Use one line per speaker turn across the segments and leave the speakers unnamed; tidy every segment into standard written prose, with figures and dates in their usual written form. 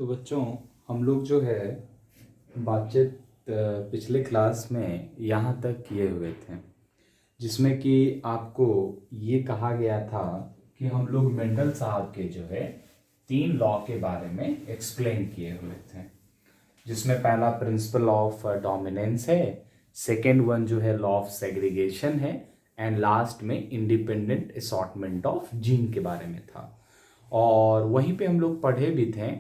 तो बच्चों, हम लोग जो है बातचीत पिछले क्लास में यहाँ तक किए हुए थे, जिसमें कि आपको ये कहा गया था कि हम लोग मेंडल साहब के जो है 3 लॉ के बारे में एक्सप्लेन किए हुए थे, जिसमें पहला प्रिंसिपल ऑफ डोमिनेंस है, सेकेंड वन जो है लॉ ऑफ सेग्रीगेशन है, एंड लास्ट में इंडिपेंडेंट असॉर्टमेंट ऑफ जीन के बारे में था। और वहीं पे हम लोग पढ़े भी थे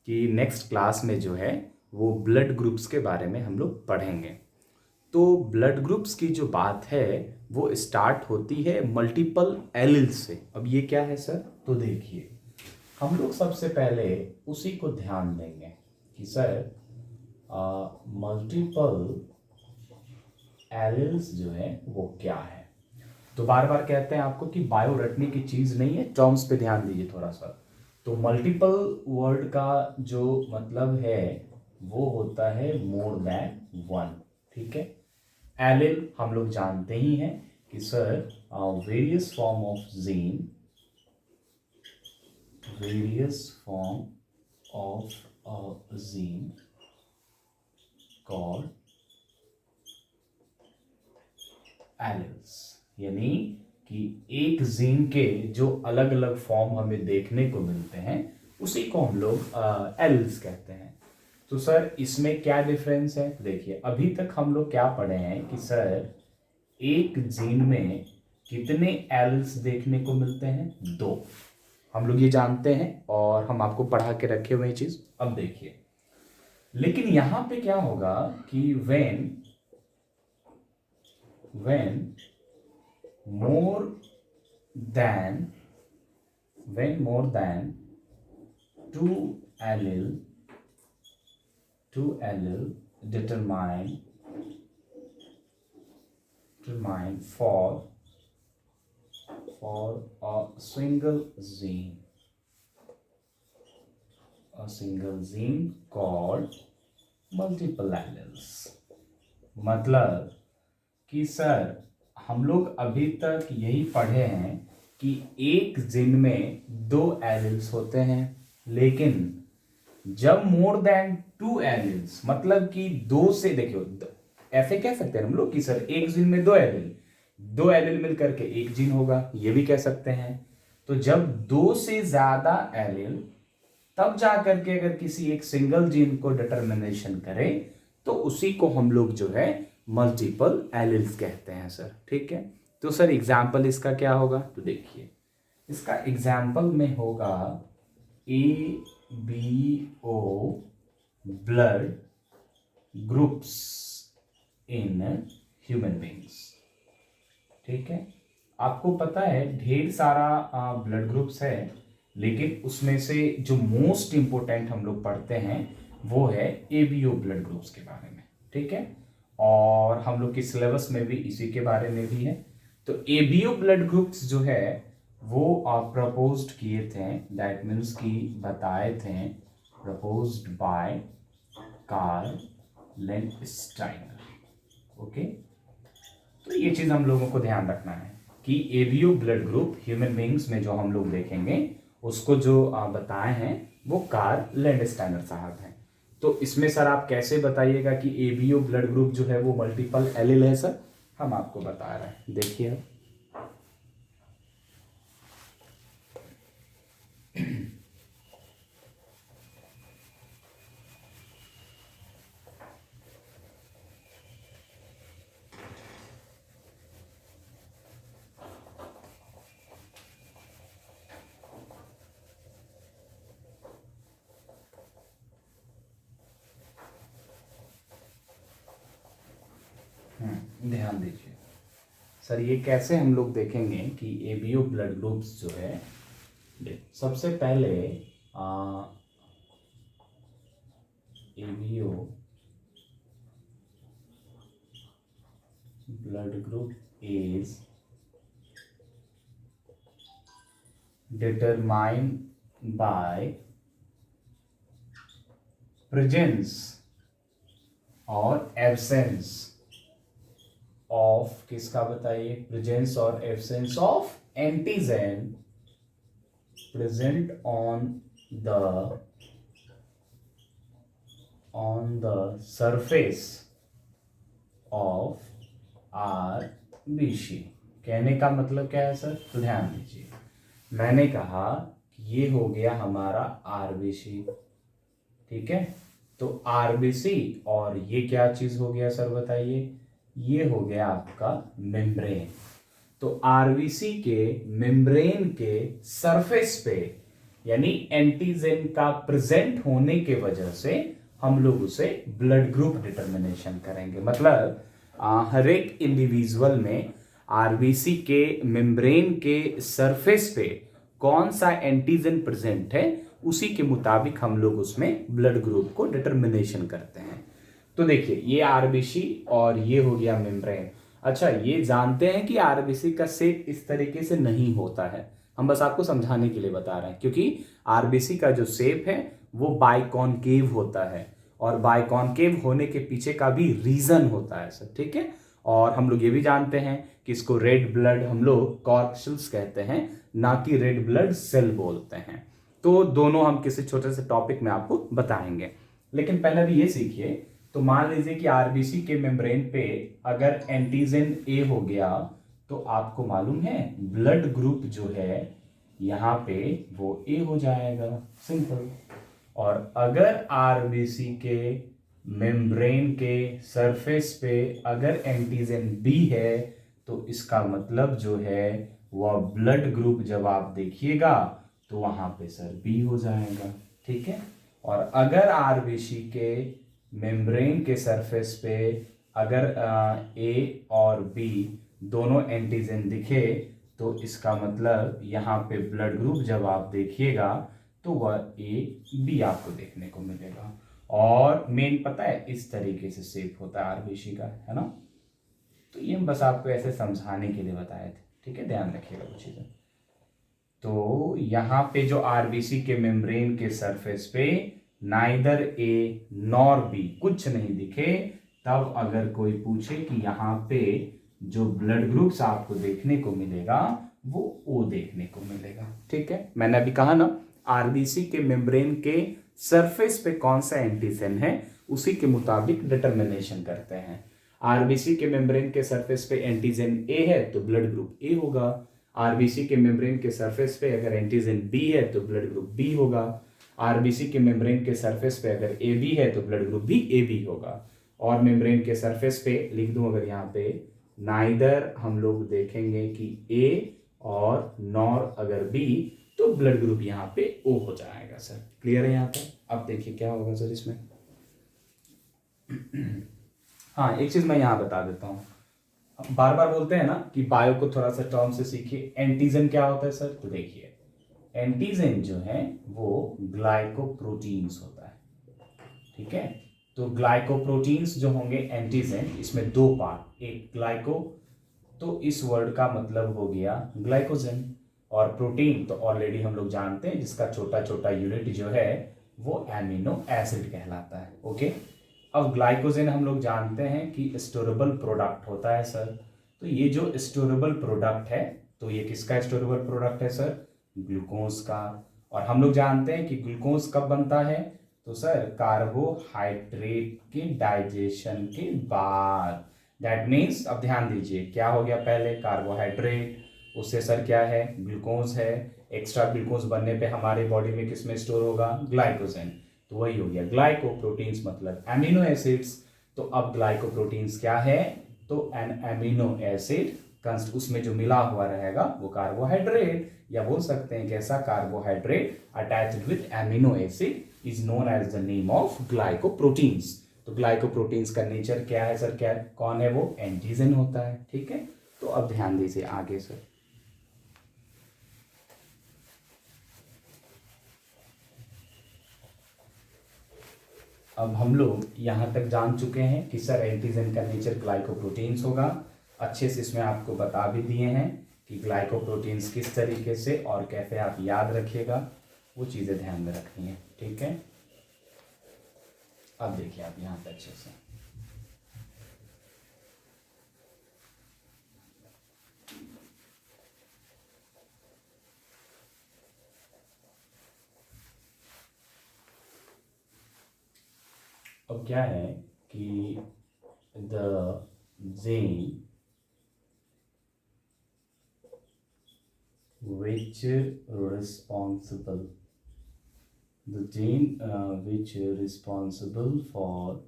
कि नेक्स्ट क्लास में जो है वो ब्लड ग्रुप्स के बारे में हम लोग पढ़ेंगे। तो ब्लड ग्रुप्स की जो बात है वो स्टार्ट होती है मल्टीपल एलिल से। अब ये क्या है सर? तो देखिए, हम लोग सबसे पहले उसी को ध्यान देंगे कि सर मल्टीपल एलिल्स जो है वो क्या है। तो बार बार कहते हैं आपको कि बायो रटने की चीज नहीं है, टर्म्स पे ध्यान दीजिए थोड़ा सा। तो मल्टीपल वर्ड का जो मतलब है वो होता है मोर देन वन। ठीक है। एलिल हम लोग जानते ही हैं कि sir various form of gene, various form of a gene called alleles, यानी कि एक जीन के जो अलग अलग फॉर्म हमें देखने को मिलते हैं उसी को हम लोग एलिल्स कहते हैं। तो सर इसमें क्या डिफरेंस है? तो देखिए, अभी तक हम लोग क्या पढ़े हैं कि सर एक जीन में कितने एलिल्स देखने को मिलते हैं? 2। हम लोग ये जानते हैं और हम आपको पढ़ा के रखे हुए चीज। अब देखिए, लेकिन यहां पे क्या होगा कि when more than two allele determine for a single gene called multiple alleles। मतलब कि सर हम लोग अभी तक यही पढ़े हैं कि एक जीन में 2 एलिल्स होते हैं, लेकिन जब मोर देन 2 एलिल्स, मतलब कि 2 से, देखियो ऐसे कह सकते हैं हम लोग कि सर एक जीन में 2 एलिल मिलकर के एक जीन होगा, ये भी कह सकते हैं। तो जब 2 से ज्यादा एलिल, तब जाकर के अगर किसी एक सिंगल जीन को डिटर्मिनेशन करें तो उसी को हम लोग जो है मल्टीपल एलिल्स कहते हैं सर। ठीक है। तो सर एग्जाम्पल इसका क्या होगा? तो देखिए, इसका एग्जाम्पल में होगा ABO blood groups in human beings. ठीक है। आपको पता है ढेर सारा ब्लड ग्रुप्स है, लेकिन उसमें से जो मोस्ट इंपोर्टेंट हम लोग पढ़ते हैं वो है ABO ब्लड ग्रुप्स के बारे में। ठीक है। और हम लोग की सिलेबस में भी इसी के बारे में भी है। तो ABO ब्लड ग्रुप्स जो है वो प्रपोज्ड किए थे, दैट मीन्स कि बताए थे, proposed by Karl Landsteiner. Okay. तो ये चीज हम लोगों को ध्यान रखना है कि ABO blood group human beings में जो हम लोग देखेंगे उसको जो बताए हैं वो कार्ल लैंडस्टाइनर साहब हैं। तो इसमें सर आप कैसे बताइएगा कि ABO ब्लड ग्रुप जो है वो मल्टीपल एलिल है? सर हम आपको बता रहे हैं, देखिए। ध्यान दीजिए सर, ये कैसे हम लोग देखेंगे कि ABO ब्लड ग्रुप्स जो है, सबसे पहले ABO blood group is determined by presence और एब्सेंस ऑफ, किसका बताइए? प्रेजेंस और absence of antigen present on the on the surface of RBC. कहने का मतलब क्या है सर? तो ध्यान दीजिए, मैंने कहा कि ये हो गया हमारा आरबीसी, ठीक है। तो आरबीसी और ये क्या चीज हो गया सर बताइए? ये हो गया आपका मेम्ब्रेन। तो आरबीसी के मेम्ब्रेन के सरफेस पे यानी एंटीजन का प्रेजेंट होने के वजह से हम लोग उसे ब्लड ग्रुप डिटर्मिनेशन करेंगे। मतलब हर एक इंडिविजुअल में आरबीसी के मेम्ब्रेन के सरफेस पे कौन सा एंटीजन प्रेजेंट है उसी के मुताबिक हम लोग उसमें ब्लड ग्रुप को डिटर्मिनेशन करते हैं। तो देखिए, ये आरबीसी और ये हो गया मेम्ब्रेन। अच्छा, ये जानते हैं कि आरबीसी का शेप इस तरीके से नहीं होता है, हम बस आपको समझाने के लिए बता रहे हैं, क्योंकि आरबीसी का जो शेप है वो बाइकॉनकेव होता है और बाइकॉनकेव होने के पीछे का भी रीजन होता है सर, ठीक है। और हम लोग ये भी जानते हैं कि इसको रेड ब्लड हम लोग कॉर्पस्यूल्स कहते हैं, ना कि रेड ब्लड सेल बोलते हैं। तो दोनों हम किसी छोटे से टॉपिक में आपको बताएंगे, लेकिन पहले भी ये सीखिए। तो मान लीजिए कि आरबीसी के मेम्ब्रेन पे अगर एंटीजन ए हो गया तो आपको मालूम है ब्लड ग्रुप जो है यहाँ पे वो ए हो जाएगा, सिंपल। और अगर आरबीसी के मेम्ब्रेन के सरफेस पे अगर एंटीजन बी है तो इसका मतलब जो है वह ब्लड ग्रुप जब आप देखिएगा तो वहां पे सर बी हो जाएगा, ठीक है। और अगर आरबीसी के मेम्ब्रेन के सरफेस पे अगर ए और बी दोनों एंटीजन दिखे तो इसका मतलब यहाँ पे ब्लड ग्रुप जब आप देखिएगा तो वह ए बी आपको देखने को मिलेगा। और मेन पता है इस तरीके से शेप होता है आरबीसी का, है ना। तो ये हम बस आपको ऐसे समझाने के लिए बताए थे, ठीक है, ध्यान रखिएगा वो चीजें। तो यहाँ पे जो आरबीसी के मेम्ब्रेन के सरफेस पे नाइदर ए नॉर बी कुछ नहीं दिखे, तब अगर कोई पूछे कि यहाँ पे जो ब्लड ग्रुप्स आपको देखने को मिलेगा वो ओ देखने को मिलेगा, ठीक है। मैंने अभी कहा ना, आरबीसी के मेम्ब्रेन के सरफेस पे कौन सा एंटीजन है उसी के मुताबिक डिटर्मिनेशन करते हैं। आरबीसी के मेम्ब्रेन के सरफेस पे एंटीजन ए है तो ब्लड ग्रुप ए होगा। आरबीसी के मेम्ब्रेन के सरफेस पे अगर एंटीजन बी है तो ब्लड ग्रुप बी होगा। आरबीसी के मेम्ब्रेन के सरफेस पे अगर ए बी है तो ब्लड ग्रुप भी ए बी होगा। और मेम्ब्रेन के सरफेस पे लिख दूं अगर यहाँ पे नाइदर हम लोग देखेंगे कि ए और नॉर अगर बी तो ब्लड ग्रुप यहाँ पे ओ हो जाएगा सर। क्लियर है यहाँ पे? अब देखिए क्या होगा सर इसमें। हाँ, एक चीज मैं यहाँ बता देता हूँ, बार बार बोलते हैं ना कि बायो को थोड़ा सा टर्म से सीखिए। एंटीजन क्या होता है सर? तो देखिए, एंटीजन जो है वो ग्लाइकोप्रोटीन्स होता है, ठीक है। तो ग्लाइकोप्रोटीन्स जो होंगे एंटीजन, इसमें दो पार्ट, एक ग्लाइको, तो इस वर्ड का मतलब हो गया ग्लाइकोजन, और प्रोटीन तो ऑलरेडी हम लोग जानते हैं जिसका छोटा छोटा यूनिट जो है वो एमिनो एसिड कहलाता है, ओके। अब ग्लाइकोजन हम लोग जानते हैं कि स्टोरेबल प्रोडक्ट होता है सर। तो ये जो स्टोरेबल प्रोडक्ट है, तो ये किसका स्टोरेबल प्रोडक्ट है सर? ग्लूकोज का। और हम लोग जानते हैं कि ग्लूकोज कब बनता है? तो सर कार्बोहाइड्रेट के डाइजेशन के बाद। दैट मीन्स, अब ध्यान दीजिए, क्या हो गया पहले? कार्बोहाइड्रेट, उससे सर क्या है? ग्लूकोज है। एक्स्ट्रा ग्लूकोज बनने पे हमारे बॉडी में किसमें स्टोर होगा? ग्लाइकोजन। तो वही हो गया ग्लाइकोप्रोटीन्स मतलब एमिनो एसिड्स। तो अब ग्लाइकोप्रोटीन्स क्या है? तो एन एमिनो एसिड, उसमें जो मिला हुआ रहेगा वो कार्बोहाइड्रेट, या बोल सकते हैं कैसा? Carbohydrate attached with amino acid is known as the name of glycoproteins. तो ग्लाइकोप्रोटीन्स का नेचर क्या है सर? क्या कौन है वो? एंटीजन होता है, ठीक है। तो अब ध्यान दीजिए आगे सर। अब हम लोग यहाँ तक जान चुके हैं कि सर एंटीजन का नेचर ग्लाइकोप्रोटीन्स होगा। अच्छे से इसमें आपको बता भी दिए हैं कि ग्लाइकोप्रोटीन्स किस तरीके से और कैसे आप याद रखिएगा, वो चीज़ें ध्यान में रखनी है, ठीक है। अब देखिए आप यहाँ पे अच्छे से, अब क्या है कि the gene which responsible the gene which responsible for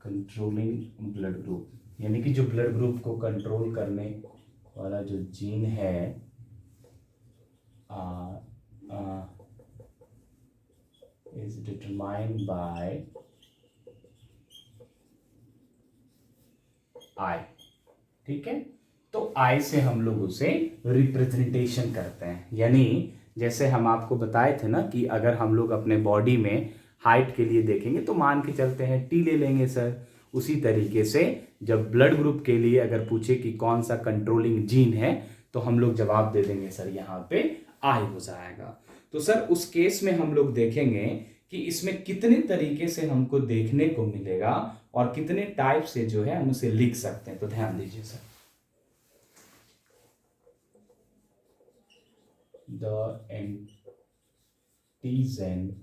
controlling blood group, यानी कि जो ब्लड ग्रुप को कंट्रोल करने वाला जो जीन है is determined by I, ठीक है। तो I से हम लोग उसे रिप्रेजेंटेशन करते हैं, यानी जैसे हम आपको बताए थे ना कि अगर हम लोग अपने बॉडी में हाइट के लिए देखेंगे तो मान के चलते हैं T ले लेंगे सर। उसी तरीके से जब ब्लड ग्रुप के लिए अगर पूछे कि कौन सा कंट्रोलिंग जीन है तो हम लोग जवाब दे देंगे सर यहाँ पे I हो जाएगा। तो सर उस केस में हम लोग देखेंगे कि इसमें कितने तरीके से हमको देखने को मिलेगा और कितने टाइप से जो है हम उसे लिख सकते हैं। तो ध्यान दीजिए sir, the antigen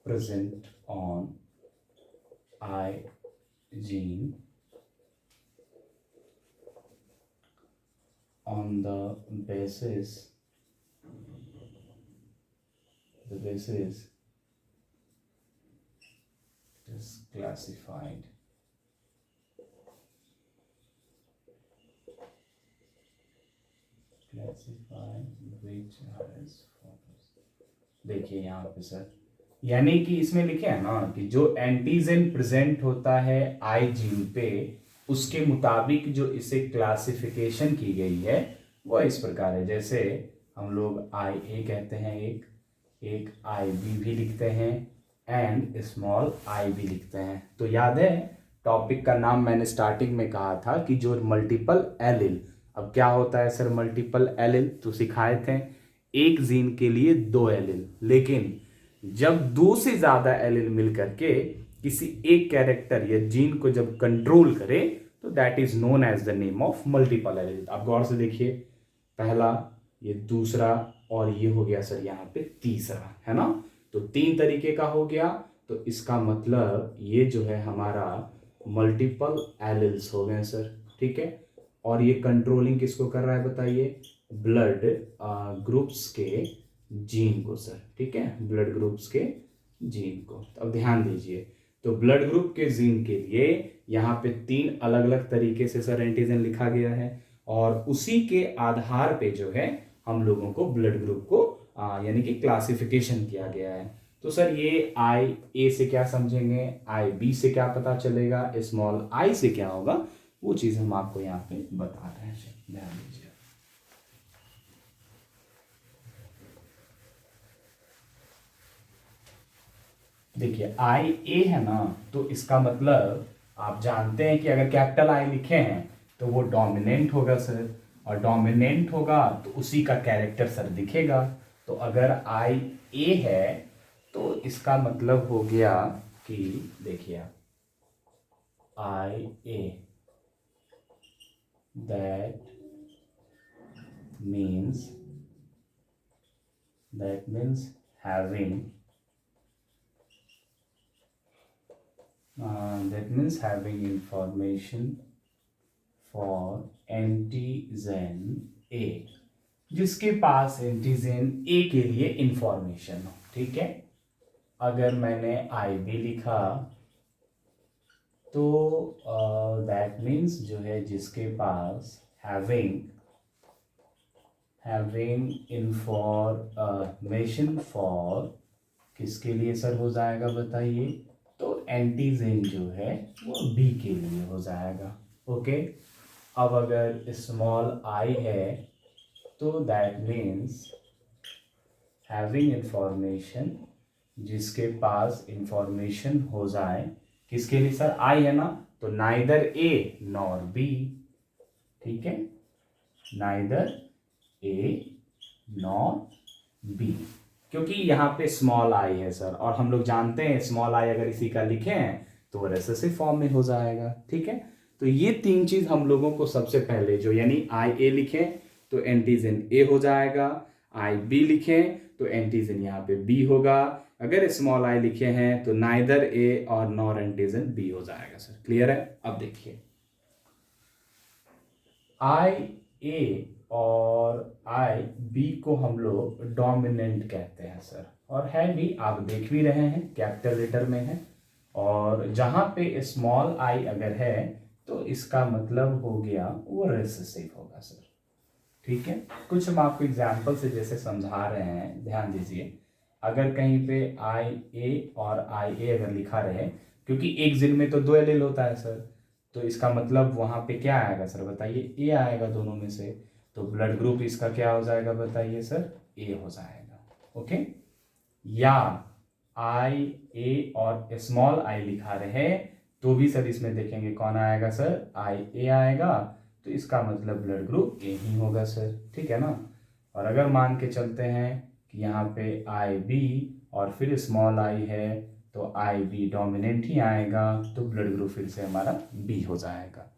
present on I gene on the basis is classified which as follows। देखिए यहाँ पे सर, यानी कि इसमें लिखे है ना कि जो एंटीजन प्रेजेंट होता है आई जीन पे उसके मुताबिक जो इसे क्लासिफिकेशन की गई है वो इस प्रकार है। जैसे हम लोग आई ए कहते हैं, एक आई बी भी लिखते हैं एंड स्मॉल आई भी लिखते हैं। तो याद है टॉपिक का नाम मैंने स्टार्टिंग में कहा था कि जो मल्टीपल एलिल, अब क्या होता है सर मल्टीपल एलिल, तो सिखाए थे एक जीन के लिए 2 एलिल, लेकिन जब 2 से ज्यादा एलिल मिल करके किसी एक कैरेक्टर या जीन को जब कंट्रोल करे तो that is known as the name of multiple allele. आप गौर से देखिए, पहला, ये दूसरा और ये हो गया सर यहाँ पे तीसरा, है ना। तो 3 तरीके का हो गया, तो इसका मतलब ये जो है हमारा मल्टीपल एलिल्स हो गए सर, ठीक है। और ये कंट्रोलिंग किसको कर रहा है बताइए, ब्लड ग्रुप्स के जीन को सर, ठीक है, ब्लड ग्रुप्स के जीन को। तो अब ध्यान दीजिए, तो ब्लड ग्रुप के जीन के लिए यहाँ पे 3 अलग अलग तरीके से सर एंटीजन लिखा गया है और उसी के आधार पे जो है हम लोगों को ब्लड ग्रुप को यानी कि क्लासिफिकेशन किया गया है। तो सर ये आई ए से क्या समझेंगे, आई बी से क्या पता चलेगा, स्मॉल आई से क्या होगा, वो चीज हम आपको यहाँ पे बता रहे हैं, ध्यान दीजिए। देखिए आई ए है ना, तो इसका मतलब आप जानते हैं कि अगर कैपिटल आई लिखे हैं तो वो डोमिनेंट होगा सर, और डोमिनेंट होगा तो उसी का कैरेक्टर सर दिखेगा। तो अगर आई ए है तो इसका मतलब हो गया कि देखिए I A, that means having information for antigen A, जिसके पास एंटीजन ए के लिए इंफॉर्मेशन हो, ठीक है। अगर मैंने आई बी लिखा तो दैट मीन्स जो है जिसके पास हैविंग इंफॉर्मेशन फॉर किसके लिए सर हो जाएगा बताइए, तो एंटीजन जो है वो बी के लिए हो जाएगा, ओके। अब अगर स्मॉल आई है तो दैट मीन्स हैविंग इंफॉर्मेशन, जिसके पास इंफॉर्मेशन हो जाए किसके लिए सर, आई है ना, तो नाइदर ए नॉर बी, ठीक है, नाइदर ए नॉर बी, क्योंकि यहाँ पे स्मॉल आई है सर, और हम लोग जानते हैं स्मॉल आई अगर इसी का लिखे हैं तो वो रेसेसिव फॉर्म में हो जाएगा, ठीक है। तो ये 3 चीज हम लोगों को सबसे पहले जो, यानी आई ए लिखें तो एंटीजन ए हो जाएगा, आई बी लिखें तो तो एंटीजन यहाँ पे बी होगा। अगर स्मॉल आई लिखे हैं तो नाइदर ए और नॉर एंटीजन बी हो जाएगा सर। क्लियर है? अब देखिए आई ए और आई बी को हम लोग डोमिनेंट कहते हैं सर, और है भी, आप देख भी रहे हैं कैपिटल लेटर में है। और जहां पे स्मॉल आई अगर है तो इसका मतलब हो गया वो रिसेसिव होगा सर। ठीक है, कुछ हम आपको एग्जाम्पल से जैसे समझा रहे हैं, ध्यान दीजिए। अगर कहीं पे आई ए और आई ए अगर लिखा रहे, क्योंकि एक जीन में तो दो एलील होता है सर, तो इसका मतलब वहां पे क्या आएगा सर बताइए? ए आएगा दोनों में से। तो ब्लड ग्रुप इसका क्या हो जाएगा बताइए सर? ए हो जाएगा। ओके, या आई ए और स्मॉल आई लिखा रहे तो भी सर इसमें देखेंगे कौन आएगा सर? आई ए आएगा, तो इसका मतलब ब्लड ग्रुप ए ही होगा सर। ठीक है ना? और अगर मान के चलते हैं कि यहाँ पे आई बी और फिर स्मॉल आई है तो आई बी डोमिनेंट ही आएगा, तो ब्लड ग्रुप फिर से हमारा बी हो जाएगा।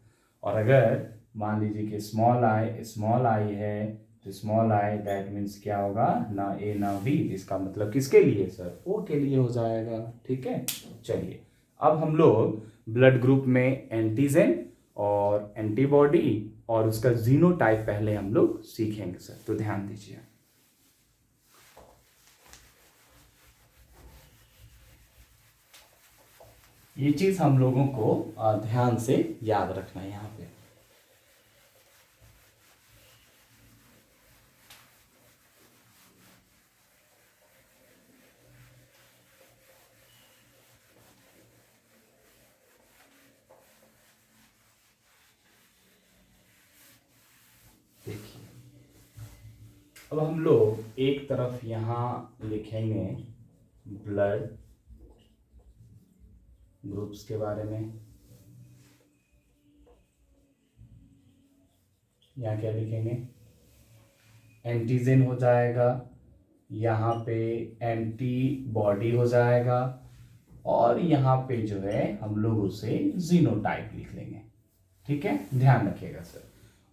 और अगर मान लीजिए कि स्मॉल आई है तो स्मॉल आई दैट मीन्स क्या होगा? ना ए ना बी, इसका मतलब किसके लिए सर? ओ के लिए हो जाएगा। ठीक है, चलिए अब हम लोग ब्लड ग्रुप में एंटीजन और एंटीबॉडी और उसका जीनोटाइप पहले हम लोग सीखेंगे सर, तो ध्यान दीजिए। ये चीज हम लोगों को ध्यान से याद रखना है यहाँ पे। देखिए अब हम लोग एक तरफ यहां लिखेंगे ब्लड ग्रुप्स के बारे में। यहाँ क्या लिखेंगे? एंटीजन हो जाएगा, यहाँ पे एंटीबॉडी हो जाएगा, और यहाँ पे जो है हम लोग उसे जीनोटाइप लिख लेंगे। ठीक है, ध्यान रखिएगा सर।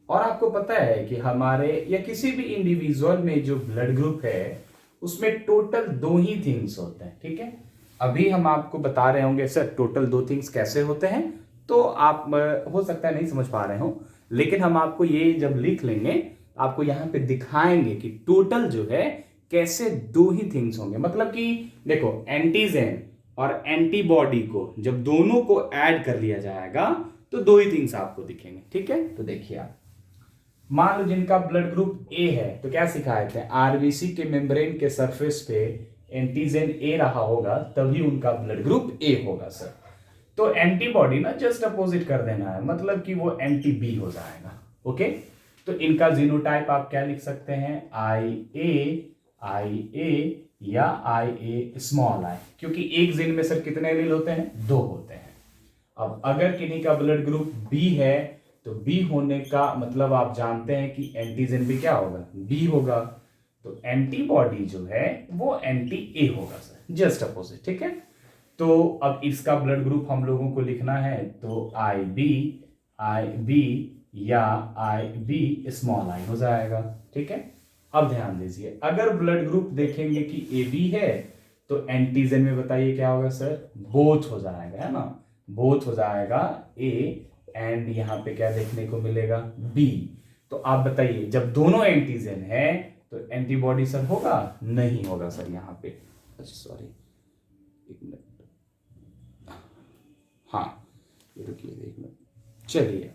और आपको पता है कि हमारे या किसी भी इंडिविजुअल में जो ब्लड ग्रुप है उसमें टोटल दो ही थिंग्स होते हैं। ठीक है, अभी हम आपको बता रहे होंगे सर टोटल दो थिंग्स कैसे होते हैं, तो आप हो सकता है नहीं समझ पा रहे हो, लेकिन हम आपको ये जब लिख लेंगे आपको यहाँ पे दिखाएंगे कि टोटल जो है कैसे दो ही थिंग्स होंगे। मतलब कि देखो एंटीजन और एंटीबॉडी को जब दोनों को ऐड कर लिया जाएगा तो दो ही थिंग्स आपको दिखेंगे। ठीक है, तो देखिए आप मान लो जिनका ब्लड ग्रुप ए है तो क्या सिखाए थे? आरबीसी के मेम्ब्रेन के सरफेस पे एंटीजन ए रहा होगा तभी उनका ब्लड ग्रुप ए होगा सर। तो एंटीबॉडी ना जस्ट अपोजिट कर देना है, मतलब कि वो एंटी बी हो जाएगा। ओके, तो इनका जीनोटाइप आप क्या लिख सकते हैं? आई ए या आई ए स्मॉल आई, क्योंकि एक जीन में सर कितने एलील होते हैं? दो होते हैं। अब अगर किन्हीं का ब्लड ग्रुप बी है तो बी होने का मतलब आप जानते हैं कि एंटीजन भी क्या होगा? बी होगा। तो एंटीबॉडी जो है वो एंटी ए होगा सर, जस्ट अपोजिट। ठीक है, तो अब इसका ब्लड ग्रुप हम लोगों को लिखना है तो आई बी या आई बी स्मॉल आई हो जाएगा। ठीक है, अब ध्यान दीजिए अगर ब्लड ग्रुप देखेंगे कि ए बी है तो एंटीजन में बताइए क्या होगा सर? बोथ हो जाएगा, है ना? बोथ हो जाएगा ए एंड यहाँ पे क्या देखने को मिलेगा? बी। तो आप बताइए जब दोनों एंटीजन है तो एंटीबॉडी सर होगा? नहीं होगा सर यहाँ पे। अच्छा सॉरी, एक मिनट, हाँ ये रुकिए एक मिनट। चलिए,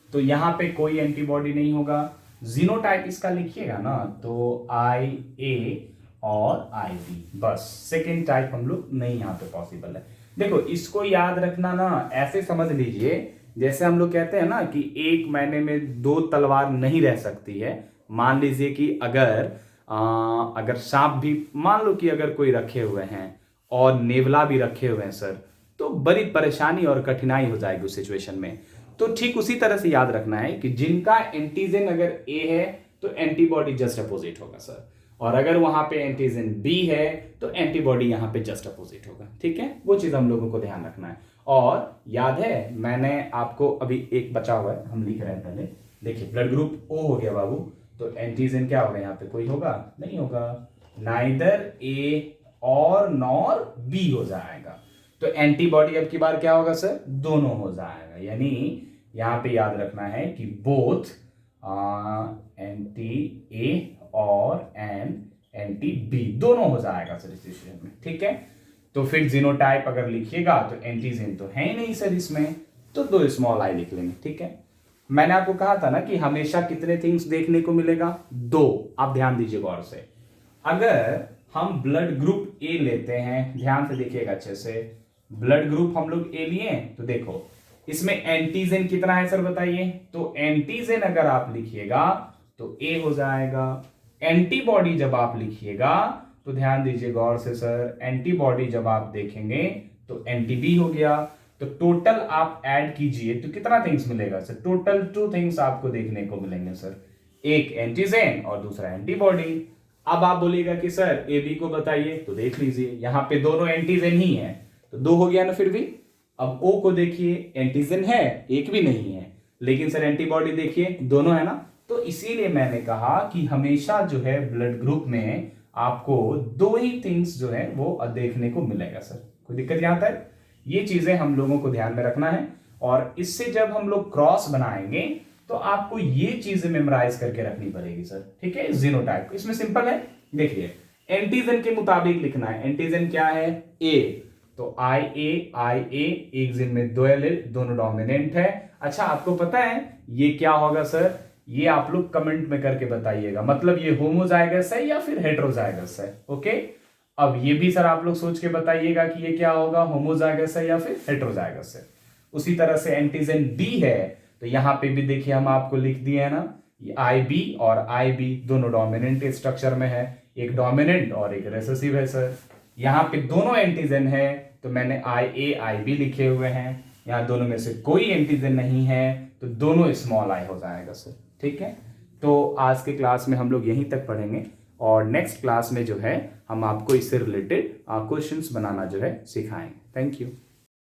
तो यहाँ पे कोई एंटीबॉडी नहीं होगा। जीनोटाइप इसका लिखिएगा ना तो आई ए और आई बी, बस। सेकेंड टाइप हम लोग नहीं यहाँ पे पॉसिबल है। देखो इसको याद रखना ना, ऐसे समझ लीजिए जैसे हम लोग कहते हैं ना कि एक महीने में दो तलवार नहीं रह सकती है। मान लीजिए कि अगर सांप भी मान लो कि अगर कोई रखे हुए हैं और नेवला भी रखे हुए हैं सर, तो बड़ी परेशानी और कठिनाई हो जाएगी उस सिचुएशन में। तो ठीक उसी तरह से याद रखना है कि जिनका एंटीजन अगर ए है तो एंटीबॉडी जस्ट अपोजिट होगा सर, और अगर वहां पे एंटीजन बी है तो एंटीबॉडी यहां पे जस्ट अपोजिट होगा। ठीक है, वो चीज हम लोगों को ध्यान रखना है। और याद है मैंने आपको अभी एक बचा हुआ है, हम लिख रहे हैं पहले। देखिए ब्लड ग्रुप ओ हो गया बाबू, तो एंटीजन क्या होगा? यहाँ पे कोई होगा? नहीं होगा। नाइदर ए और नॉर बी हो जाएगा। तो एंटीबॉडी अब की बार क्या होगा सर, दोनों हो जाएगा। यानी यहां पे याद रखना है कि बोथ एंटी ए और एंटी बी दोनों हो जाएगा सर इस सिचुएशन में। ठीक है, तो फिर जीनोटाइप अगर लिखिएगा तो एंटीजन तो है ही नहीं सर इसमें, तो 2 स्मॉल आई लिख लेंगे। ठीक है, मैंने आपको कहा था ना कि हमेशा कितने थिंग्स देखने को मिलेगा, 2। आप ध्यान दीजिए गौर से। अगर हम ब्लड ग्रुप ए लेते हैं, ध्यान से देखिएगा अच्छे से, ब्लड ग्रुप हम लोग ए लिए, तो देखो इसमें एंटीजन कितना है सर बताइए। तो एंटीजन अगर आप लिखिएगा तो ए हो जाएगा। एंटीबॉडी जब आप लिखिएगा तो ध्यान दीजिए गौर से सर, एंटीबॉडी जब आप देखेंगे तो एंटीबी हो गया। तो टोटल आप ऐड कीजिए तो कितना थिंग्स मिलेगा सर, टोटल 2 थिंग्स आपको देखने को मिलेंगे सर, एक एंटीजन और दूसरा एंटीबॉडी। अब आप बोलिएगा कि सर ए बी को बताइए, तो देख लीजिए यहां पे दोनों एंटीजन ही है, तो 2 हो गया ना फिर भी। अब ओ को देखिए, एंटीजन है, एक भी नहीं है, लेकिन सर एंटीबॉडी देखिए दोनों है ना। तो इसीलिए मैंने कहा कि हमेशा जो है ब्लड ग्रुप में आपको 2 ही थिंग्स जो है वो देखने को मिलेगा सर। कोई दिक्कत यहां तक, ये चीजें हम लोगों को ध्यान में रखना है। और इससे जब हम लोग क्रॉस बनाएंगे तो आपको ये चीजें मेमोराइज करके रखनी पड़ेगी सर। ठीक है, जीनोटाइप इसमें सिंपल है, देखिए एंटीजन के मुताबिक लिखना है। एंटीजन क्या है, ए, तो आई ए, एक जिन में 2 एलील, दोनों डोमिनेंट है। अच्छा आपको पता है ये क्या होगा सर, ये आप लोग कमेंट में करके बताइएगा, मतलब ये होमोजाइगस है या फिर हेटेरोजाइगस है। ओके, अब ये भी सर आप लोग सोच के बताइएगा कि ये क्या होगा, होमोजाइगस है या फिर हेटेरोजाइगस है। उसी तरह से एंटीजन डी है, तो यहां पे भी देखिए हम आपको लिख दिए है ना, ये आई बी और आई बी दोनों डोमिनेंट स्ट्रक्चर में है, एक डोमिनेंट और एक रिसेसिव है सर। यहाँ पे दोनों एंटीजन है, तो मैंने आई ए आई बी लिखे हुए हैं। यहाँ दोनों में से कोई एंटीजन नहीं है, तो दोनों स्मॉल आई हो जाएगा सर। ठीक है, तो आज के क्लास में हम लोग यहीं तक पढ़ेंगे, और नेक्स्ट क्लास में जो है हम आपको इससे रिलेटेड क्वेश्चंस बनाना जो है सिखाएंगे। Thank you.